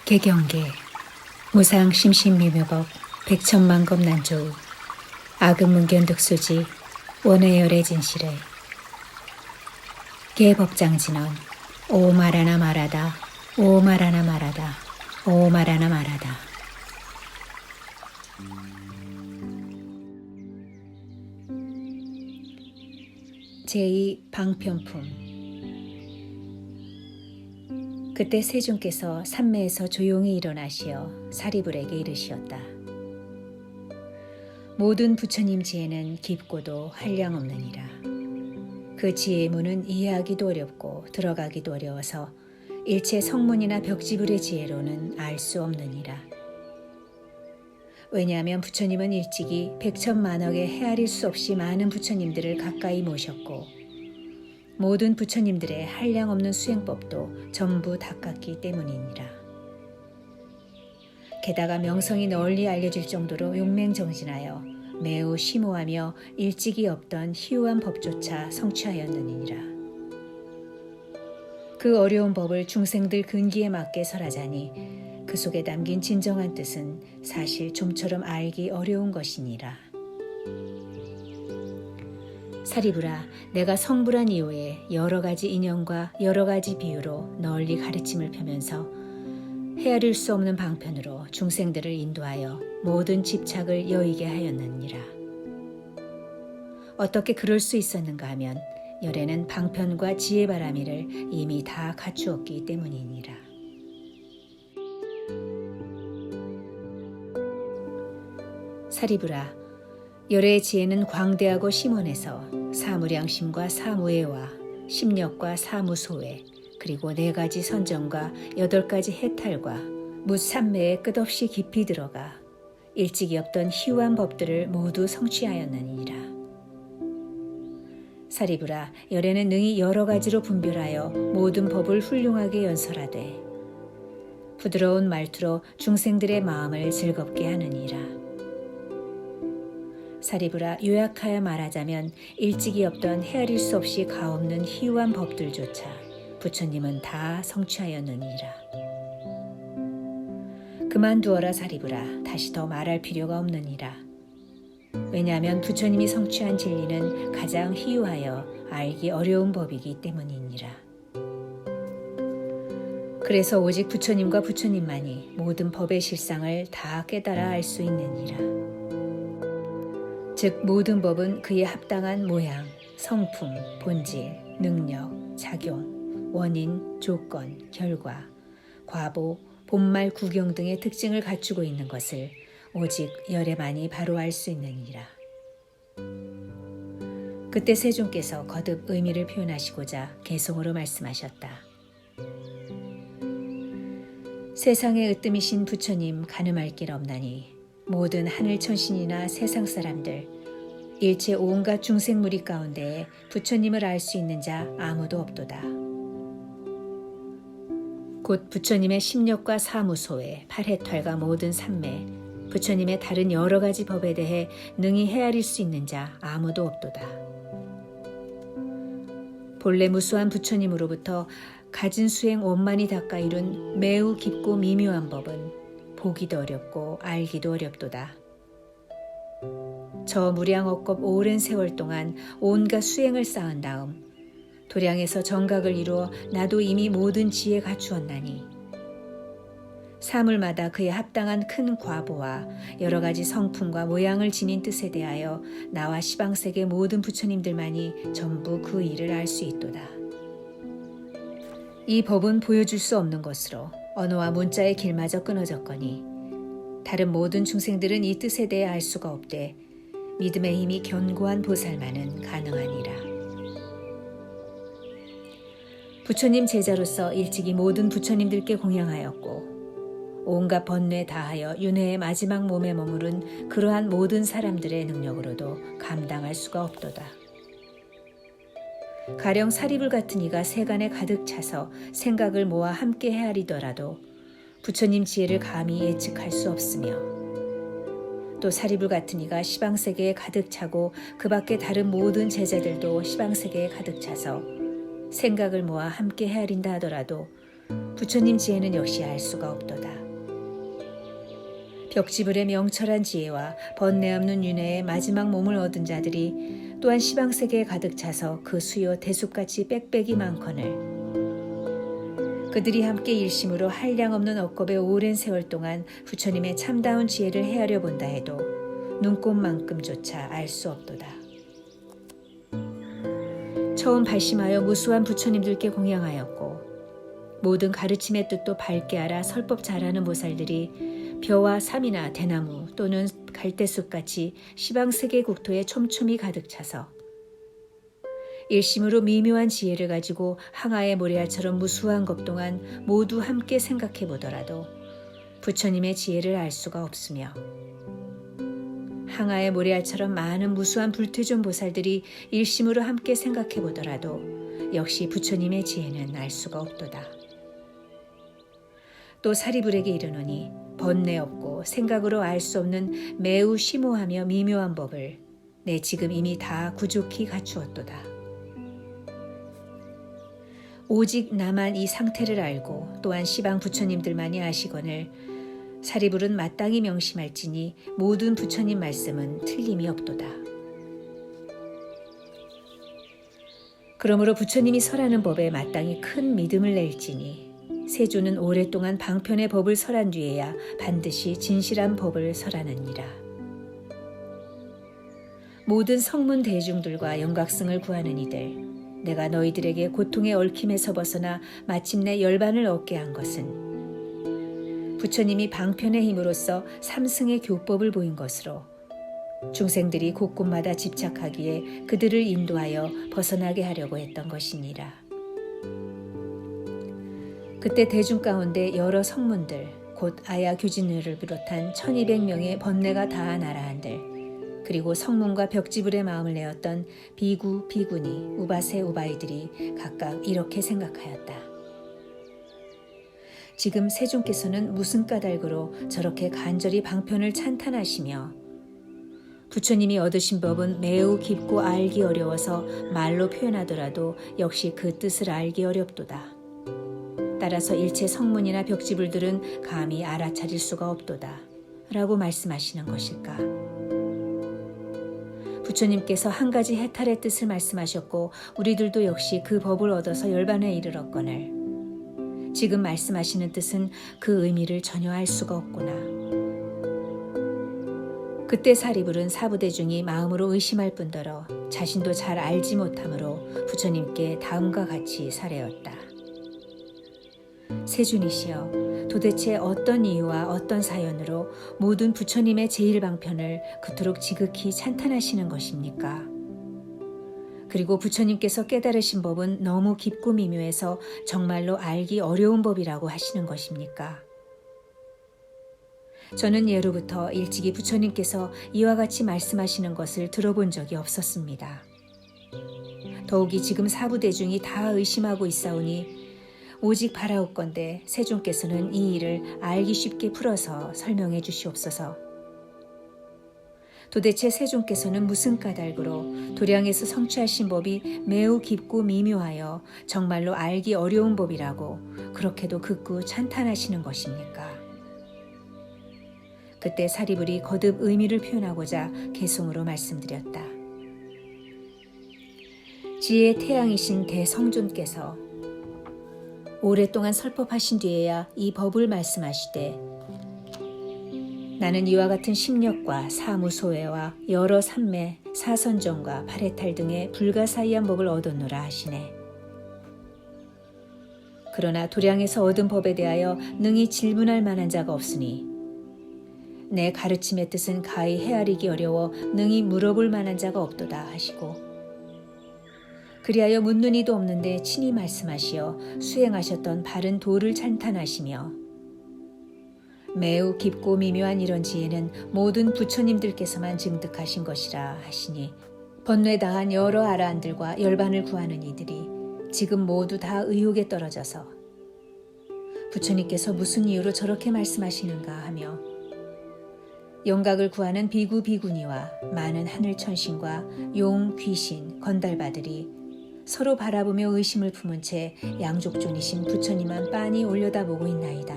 개경계 무상 심신미묘법 백천만겁 난조우 아금문견득수지 원해열의 진실에 개법장진언 오 말하나 말하다 오 말하나 말하다 오 말하나 말하다. 제2방편품. 그때 세존께서 산매에서 조용히 일어나시어 사리불에게 이르시었다. 모든 부처님 지혜는 깊고도 한량없느니라. 그 지혜의 문은 이해하기도 어렵고 들어가기도 어려워서 일체 성문이나 벽지불의 지혜로는 알 수 없느니라. 왜냐하면 부처님은 일찍이 백천만억에 헤아릴 수 없이 많은 부처님들을 가까이 모셨고 모든 부처님들의 한량없는 수행법도 전부 닦았기 때문이니라. 게다가 명성이 널리 알려질 정도로 용맹정진하여 매우 심오하며 일찍이 없던 희유한 법조차 성취하였느니라. 그 어려운 법을 중생들 근기에 맞게 설하자니 그 속에 담긴 진정한 뜻은 사실 좀처럼 알기 어려운 것이니라. 사리불아, 내가 성불한 이후에 여러 가지 인연과 여러 가지 비유로 널리 가르침을 펴면서 헤아릴 수 없는 방편으로 중생들을 인도하여 모든 집착을 여의게 하였느니라. 어떻게 그럴 수 있었는가 하면 열에는 방편과 지혜바라미를 이미 다 갖추었기 때문이니라. 사리불아, 열의 지혜는 광대하고 심원해서 사무량심과 사무예와 심력과 사무소회 그리고 4가지 선정과 8가지 해탈과 무삼매에 끝없이 깊이 들어가 일찍이 없던 희유한 법들을 모두 성취하였느니라. 사리불아, 열에는 능히 여러 가지로 분별하여 모든 법을 훌륭하게 연설하되 부드러운 말투로 중생들의 마음을 즐겁게 하느니라. 사리불아, 요약하여 말하자면 일찍이 없던 헤아릴 수 없이 가없는 희유한 법들조차 부처님은 다 성취하였느니라. 그만두어라 사리불아, 다시 더 말할 필요가 없느니라. 왜냐하면 부처님이 성취한 진리는 가장 희유하여 알기 어려운 법이기 때문이니라. 그래서 오직 부처님과 부처님만이 모든 법의 실상을 다 깨달아 알 수 있느니라. 즉 모든 법은 그에 합당한 모양, 성품, 본질, 능력, 작용, 원인, 조건, 결과, 과보, 본말, 구경 등의 특징을 갖추고 있는 것을 오직 열에만이 바로 알 수 있느니라. 그때 세존께서 거듭 의미를 표현하시고자 개성으로 말씀하셨다. 세상의 으뜸이신 부처님 가늠할 길 없나니 모든 하늘 천신이나 세상 사람들, 일체 온갖 중생무리 가운데에 부처님을 알 수 있는 자 아무도 없도다. 곧 부처님의 심력과 사무소회, 팔해탈과 모든 삼매, 부처님의 다른 여러 가지 법에 대해 능히 헤아릴 수 있는 자 아무도 없도다. 본래 무수한 부처님으로부터 가진 수행 원만히 닦아 이룬 매우 깊고 미묘한 법은 보기도 어렵고 알기도 어렵도다. 저 무량억겁 오랜 세월 동안 온갖 수행을 쌓은 다음 도량에서 정각을 이루어 나도 이미 모든 지혜 갖추었나니 사물마다 그에 합당한 큰 과보와 여러 가지 성품과 모양을 지닌 뜻에 대하여 나와 시방세계 모든 부처님들만이 전부 그 일을 알 수 있도다. 이 법은 보여줄 수 없는 것으로 언어와 문자의 길마저 끊어졌거니 다른 모든 중생들은 이 뜻에 대해 알 수가 없되 믿음의 힘이 견고한 보살만은 가능하니라. 부처님 제자로서 일찍이 모든 부처님들께 공양하였고 온갖 번뇌 다하여 윤회의 마지막 몸에 머무른 그러한 모든 사람들의 능력으로도 감당할 수가 없도다. 가령 사리불 같은 이가 세간에 가득 차서 생각을 모아 함께 헤아리더라도 부처님 지혜를 감히 예측할 수 없으며 또 사리불 같은 이가 시방세계에 가득 차고 그 밖에 다른 모든 제자들도 시방세계에 가득 차서 생각을 모아 함께 헤아린다 하더라도 부처님 지혜는 역시 알 수가 없도다. 벽지불의 명철한 지혜와 번뇌 없는 윤회의 마지막 몸을 얻은 자들이 또한 시방세계에 가득 차서 그 수요 대숲같이 빽빽이 많거늘 그들이 함께 일심으로 한량없는 억겁의 오랜 세월 동안 부처님의 참다운 지혜를 헤아려 본다 해도 눈꼽만큼조차 알 수 없도다. 처음 발심하여 무수한 부처님들께 공양하였고 모든 가르침의 뜻도 밝게 알아 설법 잘하는 보살들이 벼와 삼이나 대나무 또는 갈대숲같이 시방세계 국토에 촘촘히 가득 차서 일심으로 미묘한 지혜를 가지고 항아의 모래알처럼 무수한 것 동안 모두 함께 생각해 보더라도 부처님의 지혜를 알 수가 없으며 항아의 모래알처럼 많은 무수한 불퇴존 보살들이 일심으로 함께 생각해 보더라도 역시 부처님의 지혜는 알 수가 없도다. 또 사리불에게 이르노니 번뇌 없고 생각으로 알 수 없는 매우 심오하며 미묘한 법을 내 지금 이미 다 구족히 갖추었도다. 오직 나만 이 상태를 알고 또한 시방 부처님들만이 아시거늘 사리불은 마땅히 명심할지니 모든 부처님 말씀은 틀림이 없도다. 그러므로 부처님이 설하는 법에 마땅히 큰 믿음을 낼지니 세조는 오랫동안 방편의 법을 설한 뒤에야 반드시 진실한 법을 설하느니라. 모든 성문 대중들과 영각승을 구하는 이들, 내가 너희들에게 고통의 얽힘에서 벗어나 마침내 열반을 얻게 한 것은 부처님이 방편의 힘으로써 삼승의 교법을 보인 것으로 중생들이 곳곳마다 집착하기에 그들을 인도하여 벗어나게 하려고 했던 것이니라. 그때 대중 가운데 여러 성문들, 곧 아야 규진회를 비롯한 1200명의 번뇌가 다한 아라한들, 그리고 성문과 벽지불의 마음을 내었던 비구, 비구니, 우바세, 우바이들이 각각 이렇게 생각하였다. 지금 세존께서는 무슨 까닭으로 저렇게 간절히 방편을 찬탄하시며 부처님이 얻으신 법은 매우 깊고 알기 어려워서 말로 표현하더라도 역시 그 뜻을 알기 어렵도다. 따라서 일체 성문이나 벽지불들은 감히 알아차릴 수가 없도다. 라고 말씀하시는 것일까? 부처님께서 한 가지 해탈의 뜻을 말씀하셨고 우리들도 역시 그 법을 얻어서 열반에 이르렀거늘 지금 말씀하시는 뜻은 그 의미를 전혀 알 수가 없구나. 그때 사리불은 사부대중이 마음으로 의심할 뿐더러 자신도 잘 알지 못하므로 부처님께 다음과 같이 사례었다. 세준이시여, 도대체 어떤 이유와 어떤 사연으로 모든 부처님의 제1방편을 그토록 지극히 찬탄하시는 것입니까? 그리고 부처님께서 깨달으신 법은 너무 깊고 미묘해서 정말로 알기 어려운 법이라고 하시는 것입니까? 저는 예로부터 일찍이 부처님께서 이와 같이 말씀하시는 것을 들어본 적이 없었습니다. 더욱이 지금 사부대중이 다 의심하고 있사오니 오직 바라옵건대 세존께서는 이 일을 알기 쉽게 풀어서 설명해 주시옵소서. 도대체 세존께서는 무슨 까닭으로 도량에서 성취하신 법이 매우 깊고 미묘하여 정말로 알기 어려운 법이라고 그렇게도 극구 찬탄하시는 것입니까? 그때 사리불이 거듭 의미를 표현하고자 개송으로 말씀드렸다. 지혜의 태양이신 대성존께서 오랫동안 설법하신 뒤에야 이 법을 말씀하시되 나는 이와 같은 심력과 사무소외와 여러 삼매, 사선정과 발해탈 등의 불가사의한 법을 얻었노라 하시네. 그러나 도량에서 얻은 법에 대하여 능히 질문할 만한 자가 없으니 내 가르침의 뜻은 가히 헤아리기 어려워 능히 물어볼 만한 자가 없도다 하시고 그리하여 묻는 이도 없는데 친히 말씀하시어 수행하셨던 바른 도를 찬탄하시며 매우 깊고 미묘한 이런 지혜는 모든 부처님들께서만 증득하신 것이라 하시니 번뇌 다한 여러 아라한들과 열반을 구하는 이들이 지금 모두 다 의혹에 떨어져서 부처님께서 무슨 이유로 저렇게 말씀하시는가 하며 영각을 구하는 비구 비구니와 많은 하늘 천신과 용, 귀신, 건달바들이 서로 바라보며 의심을 품은 채 양족존이신 부처님만 빤히 올려다보고 있나이다.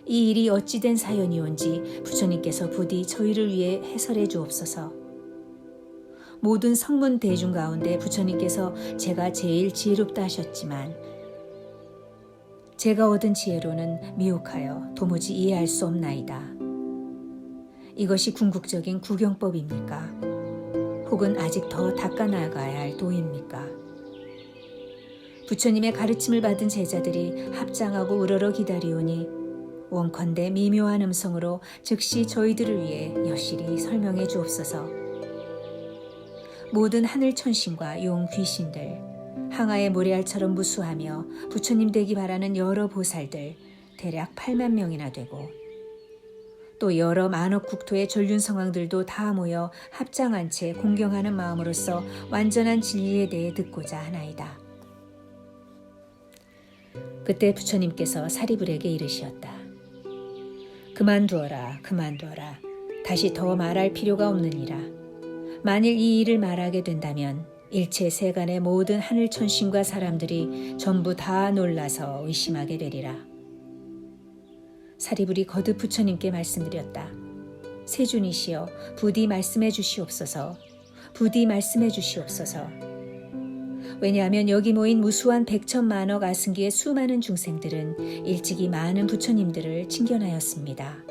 이 일이 어찌된 사연이온지 부처님께서 부디 저희를 위해 해설해 주옵소서. 모든 성문 대중 가운데 부처님께서 제가 제일 지혜롭다 하셨지만 제가 얻은 지혜로는 미혹하여 도무지 이해할 수 없나이다. 이것이 궁극적인 구경법입니까? 혹은 아직 더 닦아나가야 할 도입니까? 부처님의 가르침을 받은 제자들이 합장하고 우러러 기다리오니 원컨대 미묘한 음성으로 즉시 저희들을 위해 여실히 설명해 주옵소서. 모든 하늘 천신과 용 귀신들, 항아의 모래알처럼 무수하며 부처님 되기 바라는 여러 보살들 대략 8만 명이나 되고 또 여러 만억 국토의 전륜 성왕들도 다 모여 합장한 채 공경하는 마음으로써 완전한 진리에 대해 듣고자 하나이다. 그때 부처님께서 사리불에게 이르시었다. 그만두어라, 그만두어라. 다시 더 말할 필요가 없느니라. 만일 이 일을 말하게 된다면 일체 세간의 모든 하늘 천신과 사람들이 전부 다 놀라서 의심하게 되리라. 사리불이 거듭 부처님께 말씀드렸다. 세존이시여 부디 말씀해 주시옵소서. 부디 말씀해 주시옵소서. 왜냐하면 여기 모인 무수한 백천만억 아승기의 수많은 중생들은 일찍이 많은 부처님들을 칭견하였습니다.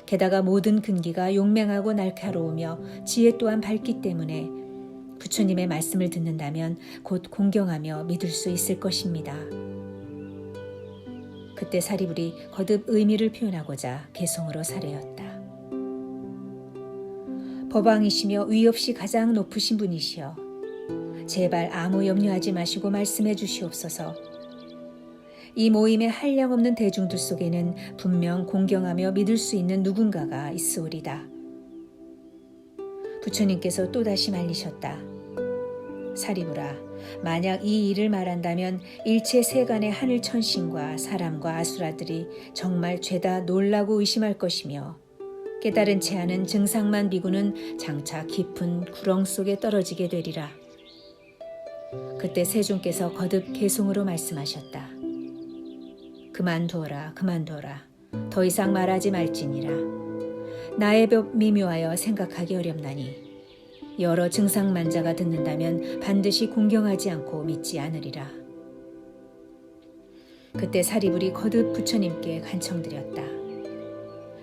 게다가 모든 근기가 용맹하고 날카로우며 지혜 또한 밝기 때문에 부처님의 말씀을 듣는다면 곧 공경하며 믿을 수 있을 것입니다. 그때 사리불이 거듭 의미를 표현하고자 개송으로 사례였다. 법왕이시며 위 없이 가장 높으신 분이시여 제발 아무 염려하지 마시고 말씀해 주시옵소서. 이 모임의 한량없는 대중들 속에는 분명 공경하며 믿을 수 있는 누군가가 있으오리다. 부처님께서 또다시 말리셨다. 사리불아, 만약 이 일을 말한다면 일체 세간의 하늘 천신과 사람과 아수라들이 정말 죄다 놀라고 의심할 것이며 깨달은 채 하는 증상만 비구는 장차 깊은 구렁 속에 떨어지게 되리라. 그때 세존께서 거듭 개송으로 말씀하셨다. 그만두어라, 그만두어라. 더 이상 말하지 말지니라. 나의 법 미묘하여 생각하기 어렵나니 여러 증상만자가 듣는다면 반드시 공경하지 않고 믿지 않으리라. 그때 사리불이 거듭 부처님께 간청드렸다.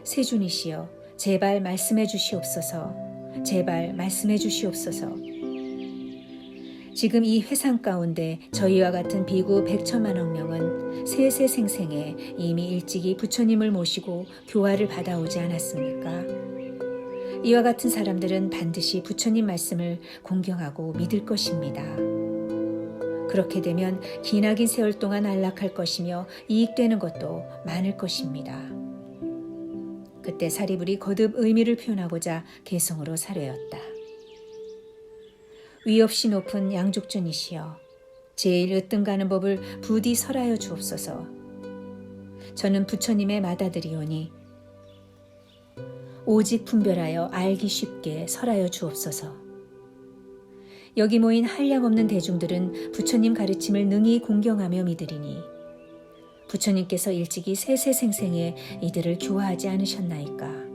세존이시여 제발 말씀해 주시옵소서. 제발 말씀해 주시옵소서. 지금 이 회상 가운데 저희와 같은 비구 100천만억 명은 세세생생에 이미 일찍이 부처님을 모시고 교화를 받아오지 않았습니까? 이와 같은 사람들은 반드시 부처님 말씀을 공경하고 믿을 것입니다. 그렇게 되면 기나긴 세월 동안 안락할 것이며 이익되는 것도 많을 것입니다. 그때 사리불이 거듭 의미를 표현하고자 개송으로 사례였다. 위 없이 높은 양족존이시여 제일 으뜸가는 법을 부디 설하여 주옵소서. 저는 부처님의 맏아들이오니 오직 분별하여 알기 쉽게 설하여 주옵소서. 여기 모인 한량없는 대중들은 부처님 가르침을 능히 공경하며 믿으리니 부처님께서 일찍이 세세생생에 이들을 교화하지 않으셨나이까.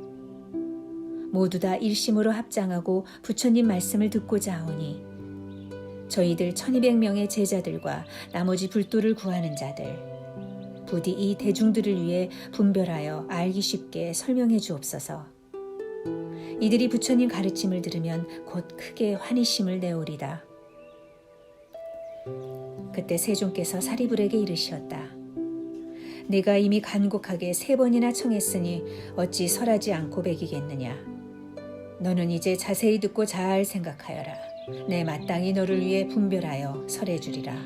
모두 다 일심으로 합장하고 부처님 말씀을 듣고자 하오니 저희들 1200명의 제자들과 나머지 불도를 구하는 자들 부디 이 대중들을 위해 분별하여 알기 쉽게 설명해 주옵소서. 이들이 부처님 가르침을 들으면 곧 크게 환희심을 내오리다. 그때 세존께서 사리불에게 이르시었다. 네가 이미 간곡하게 3번이나 청했으니 어찌 설하지 않고 배기겠느냐. 너는 이제 자세히 듣고 잘 생각하여라. 내 마땅히 너를 위해 분별하여 설해 주리라.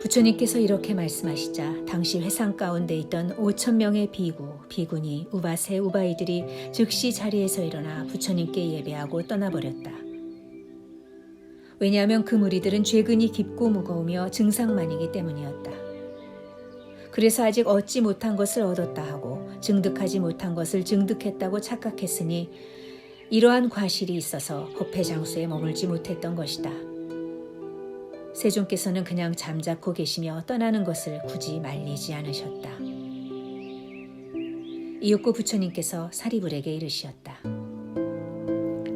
부처님께서 이렇게 말씀하시자 당시 회상 가운데 있던 5,000명의 비구, 비구니, 우바세, 우바이들이 즉시 자리에서 일어나 부처님께 예배하고 떠나버렸다. 왜냐하면 그 무리들은 죄근이 깊고 무거우며 증상만이기 때문이었다. 그래서 아직 얻지 못한 것을 얻었다 하고 증득하지 못한 것을 증득했다고 착각했으니 이러한 과실이 있어서 법회 장소에 머물지 못했던 것이다. 세존께서는 그냥 잠자코 계시며 떠나는 것을 굳이 말리지 않으셨다. 이윽고 부처님께서 사리불에게 이르시었다.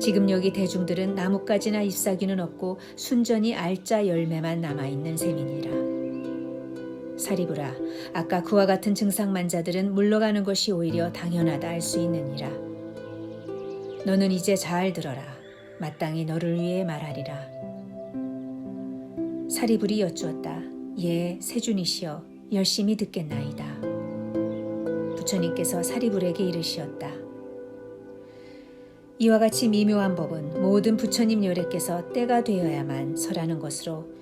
지금 여기 대중들은 나뭇가지나 잎사귀는 없고 순전히 알짜 열매만 남아있는 셈이니라. 사리불아, 아까 그와 같은 증상만자들은 물러가는 것이 오히려 당연하다 할 수 있느니라. 너는 이제 잘 들어라. 마땅히 너를 위해 말하리라. 사리불이 여쭈었다. 예, 세존이시여, 열심히 듣겠나이다. 부처님께서 사리불에게 이르시었다. 이와 같이 미묘한 법은 모든 부처님 요래께서 때가 되어야만 설하는 것으로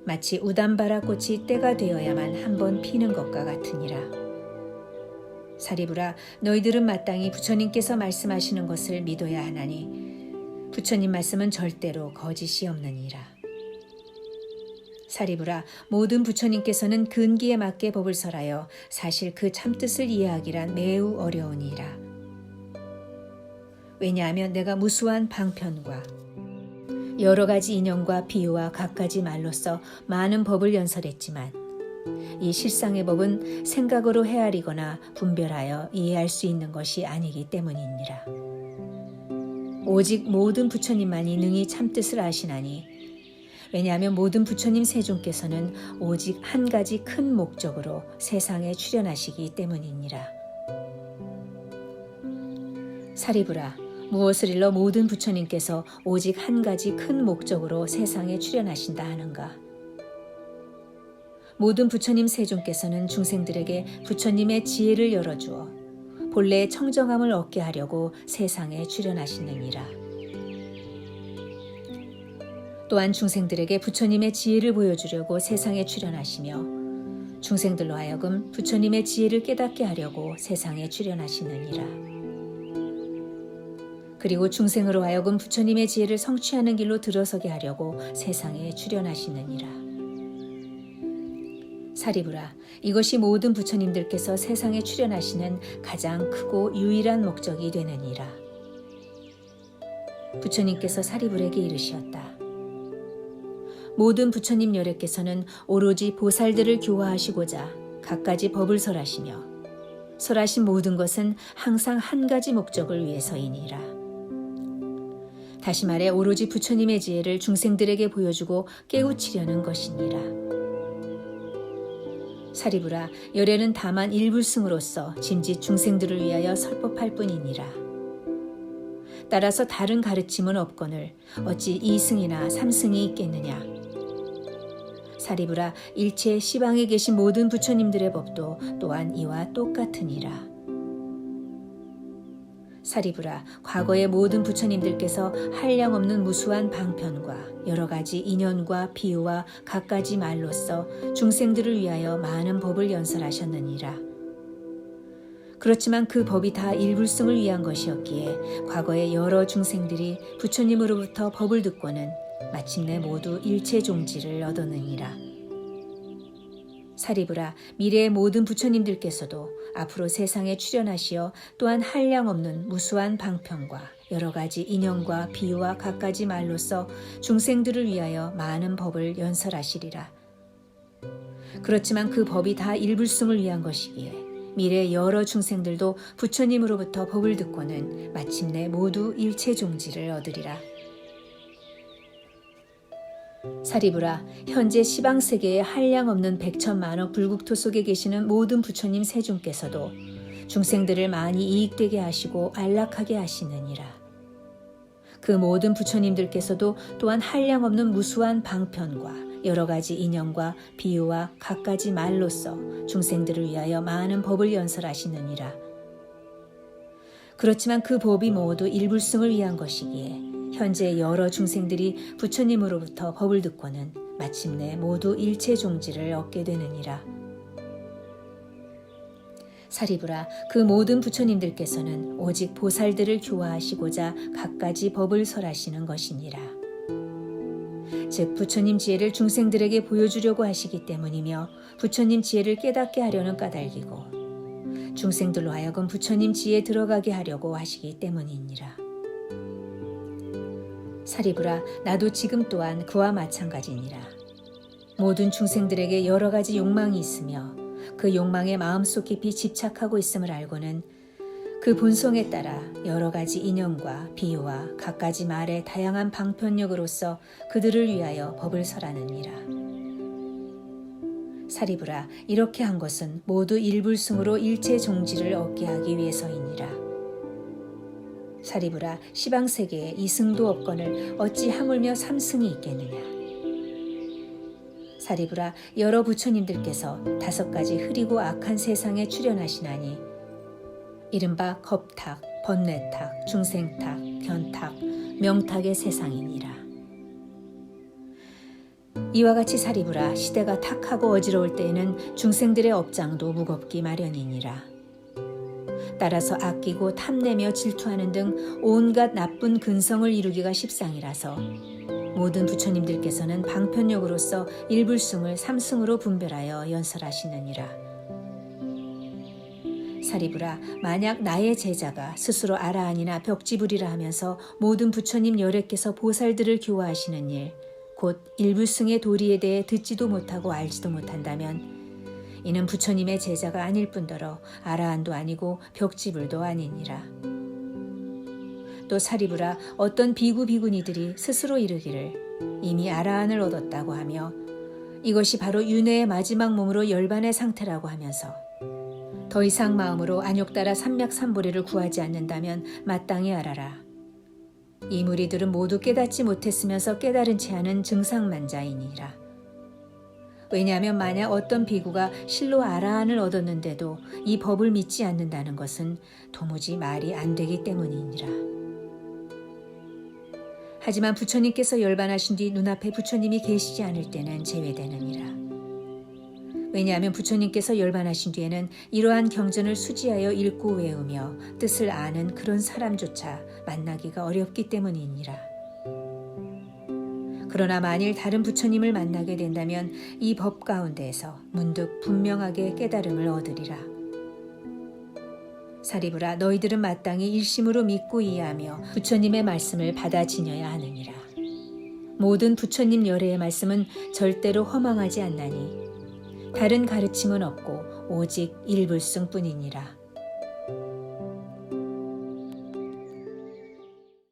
마치 우담바라 꽃이 때가 되어야만 한번 피는 것과 같으니라. 사리불아, 너희들은 마땅히 부처님께서 말씀하시는 것을 믿어야 하나니 부처님 말씀은 절대로 거짓이 없느니라. 사리불아, 모든 부처님께서는 근기에 맞게 법을 설하여 사실 그 참뜻을 이해하기란 매우 어려우니라. 왜냐하면 내가 무수한 방편과 여러 가지 인연과 비유와 갖가지 말로써 많은 법을 연설했지만 이 실상의 법은 생각으로 헤아리거나 분별하여 이해할 수 있는 것이 아니기 때문이니라. 오직 모든 부처님만이 능히 참뜻을 아시나니 왜냐하면 모든 부처님 세존께서는 오직 한 가지 큰 목적으로 세상에 출현하시기 때문이니라. 사리불아, 무엇을 일러 모든 부처님께서 오직 한 가지 큰 목적으로 세상에 출현하신다 하는가? 모든 부처님 세존께서는 중생들에게 부처님의 지혜를 열어주어 본래의 청정함을 얻게 하려고 세상에 출현하시느니라. 또한 중생들에게 부처님의 지혜를 보여주려고 세상에 출현하시며 중생들로 하여금 부처님의 지혜를 깨닫게 하려고 세상에 출현하시느니라. 그리고 중생으로 하여금 부처님의 지혜를 성취하는 길로 들어서게 하려고 세상에 출현하시느니라. 사리불아, 이것이 모든 부처님들께서 세상에 출현하시는 가장 크고 유일한 목적이 되느니라. 부처님께서 사리불에게 이르시었다. 모든 부처님 요래께서는 오로지 보살들을 교화하시고자 갖가지 법을 설하시며 설하신 모든 것은 항상 한 가지 목적을 위해서이니라. 다시 말해 오로지 부처님의 지혜를 중생들에게 보여주고 깨우치려는 것이니라. 사리불아, 열애는 다만 일불승으로서 짐짓 중생들을 위하여 설법할 뿐이니라. 따라서 다른 가르침은 없거늘 어찌 이승이나 삼승이 있겠느냐. 사리불아, 일체 시방에 계신 모든 부처님들의 법도 또한 이와 똑같으니라. 사리불아, 과거의 모든 부처님들께서 한량없는 무수한 방편과 여러 가지 인연과 비유와 갖가지 말로써 중생들을 위하여 많은 법을 연설하셨느니라. 그렇지만 그 법이 다 일불승을 위한 것이었기에 과거의 여러 중생들이 부처님으로부터 법을 듣고는 마침내 모두 일체종지를 얻었느니라. 사리불아, 미래의 모든 부처님들께서도 앞으로 세상에 출현하시어 또한 한량없는 무수한 방편과 여러 가지 인연과 비유와 갖가지 말로써 중생들을 위하여 많은 법을 연설하시리라. 그렇지만 그 법이 다 일불승을 위한 것이기에 미래 여러 중생들도 부처님으로부터 법을 듣고는 마침내 모두 일체종지를 얻으리라. 사리불아, 현재 시방세계의 한량없는 백천만억 불국토 속에 계시는 모든 부처님 세존께서도 중생들을 많이 이익되게 하시고 안락하게 하시느니라. 그 모든 부처님들께서도 또한 한량없는 무수한 방편과 여러 가지 인연과 비유와 갖가지 말로써 중생들을 위하여 많은 법을 연설하시느니라. 그렇지만 그 법이 모두 일불승을 위한 것이기에 현재 여러 중생들이 부처님으로부터 법을 듣고는 마침내 모두 일체종지를 얻게 되느니라. 사리불아, 그 모든 부처님들께서는 오직 보살들을 교화하시고자 갖가지 법을 설하시는 것이니라. 즉 부처님 지혜를 중생들에게 보여주려고 하시기 때문이며 부처님 지혜를 깨닫게 하려는 까닭이고 중생들로 하여금 부처님 지혜에 들어가게 하려고 하시기 때문이니라. 사리부라, 나도 지금 또한 그와 마찬가지니라. 모든 중생들에게 여러 가지 욕망이 있으며 그 욕망에 마음속 깊이 집착하고 있음을 알고는 그 본성에 따라 여러 가지 이념과 비유와 갖가지 말의 다양한 방편력으로서 그들을 위하여 법을 설하느니라. 사리부라, 이렇게 한 것은 모두 일불승으로 일체 종지를 얻게 하기 위해서이니라. 사리부라, 시방세계에 이승도 없건을 어찌 하물며 삼승이 있겠느냐. 사리부라, 여러 부처님들께서 5가지 흐리고 악한 세상에 출현하시나니 이른바 겁탁, 번뇌탁, 중생탁, 견탁, 명탁의 세상이니라. 이와 같이 사리부라, 시대가 탁하고 어지러울 때에는 중생들의 업장도 무겁기 마련이니라. 따라서 아끼고 탐내며 질투하는 등 온갖 나쁜 근성을 이루기가 십상이라서 모든 부처님들께서는 방편력으로서 일불승을 삼승으로 분별하여 연설하시느니라. 사리부라, 만약 나의 제자가 스스로 아라한이나 벽지불이라 하면서 모든 부처님 열애께서 보살들을 교화하시는 일, 곧 일불승의 도리에 대해 듣지도 못하고 알지도 못한다면 이는 부처님의 제자가 아닐 뿐더러 아라한도 아니고 벽지불도 아니니라. 또 사리부라, 어떤 비구 비구니들이 스스로 이르기를 이미 아라한을 얻었다고 하며 이것이 바로 윤회의 마지막 몸으로 열반의 상태라고 하면서 더 이상 마음으로 안욕따라 삼맥삼보리를 구하지 않는다면 마땅히 알아라. 이 무리들은 모두 깨닫지 못했으면서 깨달은 채 하는 증상만자이니라. 왜냐하면 만약 어떤 비구가 실로 아라한을 얻었는데도 이 법을 믿지 않는다는 것은 도무지 말이 안 되기 때문이니라. 하지만 부처님께서 열반하신 뒤 눈앞에 부처님이 계시지 않을 때는 제외되느니라. 왜냐하면 부처님께서 열반하신 뒤에는 이러한 경전을 수지하여 읽고 외우며 뜻을 아는 그런 사람조차 만나기가 어렵기 때문이니라. 그러나 만일 다른 부처님을 만나게 된다면 이 법 가운데에서 문득 분명하게 깨달음을 얻으리라. 사리부라, 너희들은 마땅히 일심으로 믿고 이해하며 부처님의 말씀을 받아 지녀야 하느니라. 모든 부처님 열애의 말씀은 절대로 허망하지 않나니 다른 가르침은 없고 오직 일불승뿐이니라.